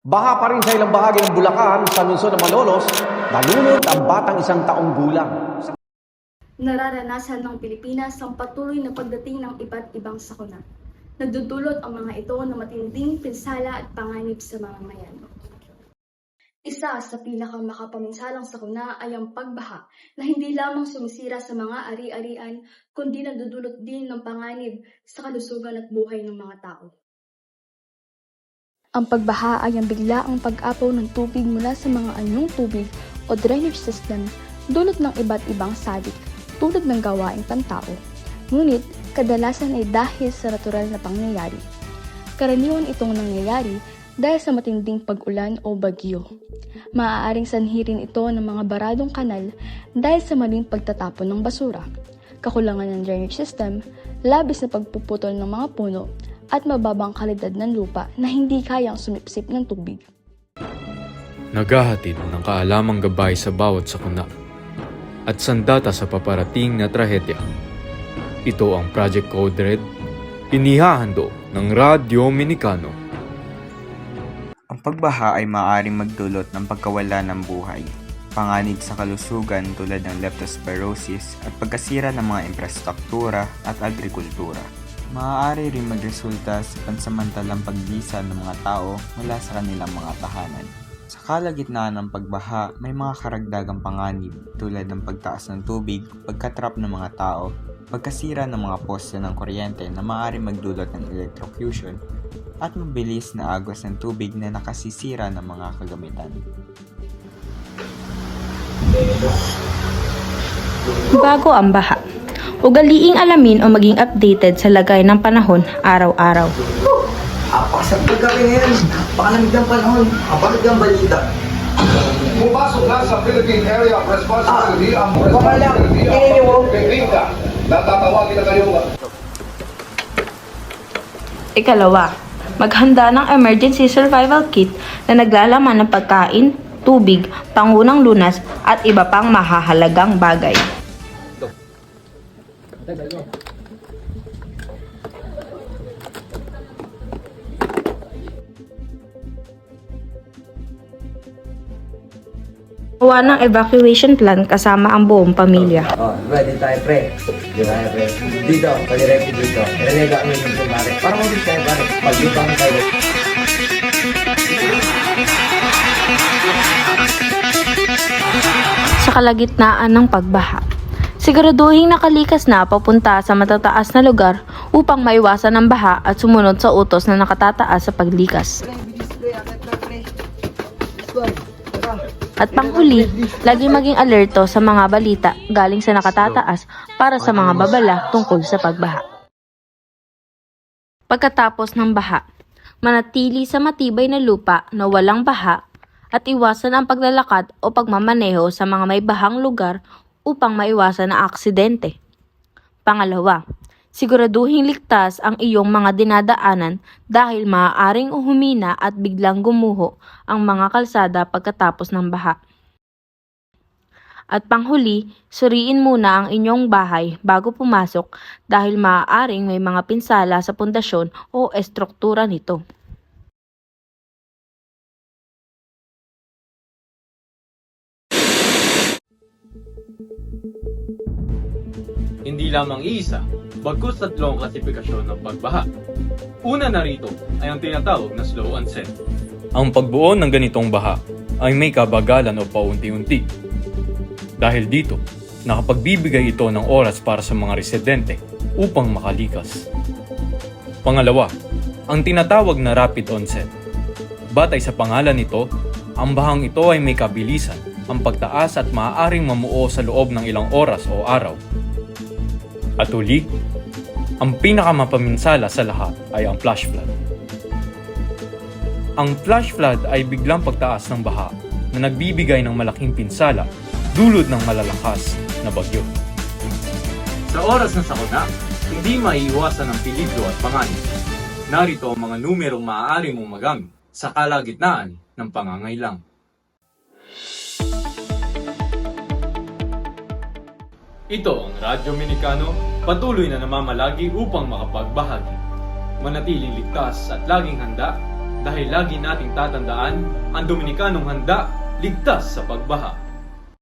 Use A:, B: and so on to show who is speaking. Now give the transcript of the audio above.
A: Baha pa rin sa ilang bahagi ng Bulacan sa lungsod ng Malolos, nalunod ang batang 1 taong gulang.
B: Nararanasan ng Pilipinas ang patuloy na pagdating ng iba't ibang sakuna. Nagdudulot ang mga ito ng matinding pinsala at panganib sa mamamayan. Isa sa pinakamakapaminsalang sakuna ay ang pagbaha na hindi lamang sumisira sa mga ari-arian kundi nagdudulot din ng panganib sa kalusugan at buhay ng mga tao. Ang pagbaha ay ang biglaang pag-apaw ng tubig mula sa mga anyong tubig o drainage system dulot ng iba't ibang salik tulad ng gawaing pantao. Ngunit kadalasan ay dahil sa natural na pangyayari. Karaniwan itong nangyayari dahil sa matinding pag-ulan o bagyo. Maaaring sanhirin ito ng mga baradong kanal dahil sa maling pagtatapon ng basura, kakulangan ng drainage system, labis na pagpuputol ng mga puno, at mababang kalidad ng lupa na hindi kayang sumipsip ng tubig.
C: Naghahatid ng kaalamang gabay sa bawat sakuna at sandata sa paparating na trahedya. Ito ang Project Code Red, inihahandog ng Radyo Minikano.
D: Ang pagbaha ay maaaring magdulot ng pagkawala ng buhay, panganib sa kalusugan tulad ng leptospirosis at pagkasira ng mga infrastruktura at agrikultura. Maaari rin magresulta sa pansamantalang paglisan ng mga tao mula sa kanilang mga tahanan. Sa kalagitnaan ng pagbaha, may mga karagdagang panganib tulad ng pagtaas ng tubig, pagkatrap ng mga tao, pagkasira ng mga poste ng kuryente na maaari magdulot ng electrocution, at mabilis na agos ng tubig na nakasisira ng mga kagamitan.
E: Bago ang baha, ugaliing alamin o maging updated sa lagay ng panahon araw-araw.
F: Apakasabog kami ngayon. Napakalamig ng panahon. Apakit ang balita.
G: Pumasok na sa Philippine Area of Responsibility ang
F: Responsibility
G: of Pagpipinta. Natatawagin na kayo.
E: Ikalawa, maghanda ng emergency survival kit na naglalaman ng pagkain, tubig, pangunang lunas at iba pang mahahalagang bagay. Gawa ng evacuation plan kasama ang buong pamilya.
F: Ready tayo, pre. Di tayo, pre. Dito, pag-ready dito. Relega kami yung pare. Para mo din tayo, pare. Pag-ibang tayo.
E: Sa kalagitnaan ng pagbaha, siguraduhin nakalikas na papunta sa matataas na lugar upang maiwasan ang baha at sumunod sa utos na nakatataas sa paglikas. At panghuli, lagi maging alerto sa mga balita galing sa nakatataas para sa mga babala tungkol sa pagbaha. Pagkatapos ng baha, manatili sa matibay na lupa na walang baha at iwasan ang paglalakad o pagmamaneho sa mga may bahang lugar upang maiwasan ang aksidente. Pangalawa, siguraduhin ligtas ang iyong mga dinadaanan dahil maaaring humina at biglang gumuho ang mga kalsada pagkatapos ng baha. At panghuli, suriin muna ang inyong bahay bago pumasok dahil maaaring may mga pinsala sa pundasyon o estruktura nito.
C: Hindi lamang iisa, bagkus 3 klasifikasyon ng pagbaha. Una na rito ay ang tinatawag na slow onset. Ang pagbuo ng ganitong baha ay may kabagalan o paunti-unti. Dahil dito, nakapagbibigay ito ng oras para sa mga residente upang makalikas. Pangalawa, ang tinatawag na rapid onset. Batay sa pangalan nito, ang bahang ito ay may kabilisan, ang pagtaas at maaaring mamuo sa loob ng ilang oras o araw. At uli, ang pinakamapaminsala sa lahat ay ang flash flood. Ang flash flood ay biglang pagtaas ng baha na nagbibigay ng malaking pinsala dulot ng malalakas na bagyo. Sa oras ng sakuna, hindi maiiwasan ang peligro at panganib. Narito ang mga numerong maaari mong magamit sa kalagitnaan ng pangangailang. Ito ang Radyo Minikano, patuloy na namamalagi upang makapagbahagi. Manatiling ligtas at laging handa dahil lagi nating tatandaan ang Dominikanong handa, ligtas sa pagbaha.